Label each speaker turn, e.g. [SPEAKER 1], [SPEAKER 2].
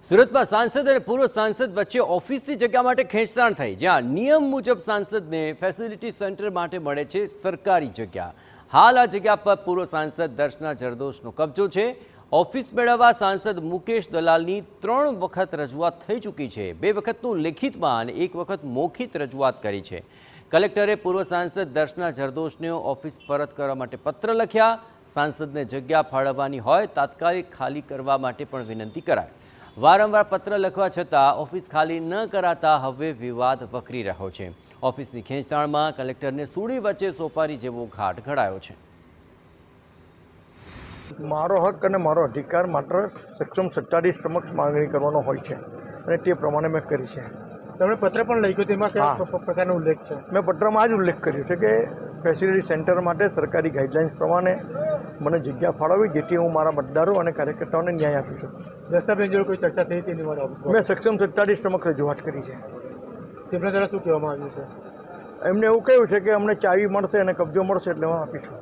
[SPEAKER 1] સુરતમાં સાંસદ અને પૂર્વ સાંસદ વચ્ચે ઓફિસની જગ્યા માટે ખેંચતાણ થઈ, જ્યાં નિયમ મુજબ સાંસદને ફેસિલિટી સેન્ટર માટે મળે છે સરકારી જગ્યા. હાલ આ જગ્યા પર પૂર્વ સાંસદ દર્શના જરદોશનો કબજો છે. ઓફિસ મેળવવા સાંસદ મુકેશ દલાલની 3 વખત રજૂઆત થઈ ચૂકી છે. 2 વખતનું લેખિતમાં અને 1 વખત મૌખિક રજૂઆત કરી છે. કલેક્ટરે પૂર્વ સાંસદ દર્શના જરદોશને ઓફિસ પરત કરવા માટે પત્ર લખ્યા. સાંસદને જગ્યા ફાળવવાની હોય તાત્કાલિક ખાલી કરવા માટે પણ વિનંતી કરાઈ. વારંવાર પત્ર લખવા છતાં ઓફિસ ખાલી ન કરાતા હવે વિવાદ વકરી રહ્યો છે. ઓફિસની ખેંચતાણમાં કલેક્ટરને સૂડી વચ્ચે સોપારી જેવો ઘાટ ઘડાયો છે.
[SPEAKER 2] મારો હક અને મારો અધિકાર માત્ર સક્ષમ સત્તાધીશ સમક્ષ માંગણી કરવાનો હોય છે અને તે પ્રમાણે મેં કરી છે.
[SPEAKER 3] તમે પત્ર પણ લખ્યો, તેમાં કયા પ્રકારનો ઉલ્લેખ છે?
[SPEAKER 2] મેં પત્રમાં આ જ ઉલ્લેખ કર્યો છે કે ફેસિલિટી સેન્ટર માટે સરકારી ગાઈડલાઇન્સ પ્રમાણે મને જગ્યા ફાળવવી, જેથી હું મારા મતદારો અને કાર્યકર્તાઓને ન્યાય આપી શકું.
[SPEAKER 3] દસ્તાવેજ જોડે કોઈ ચર્ચા થઈ તેની વાત ઓફિસમાં?
[SPEAKER 2] મેં સક્ષમ સત્તાધીશ સમક્ષ રજૂઆત કરી છે.
[SPEAKER 3] તેમના દ્વારા શું કહેવામાં આવ્યું છે?
[SPEAKER 2] એમને એવું કહ્યું છે કે અમને ચાવી મળશે અને કબજો મળશે એટલે હું આપીશું.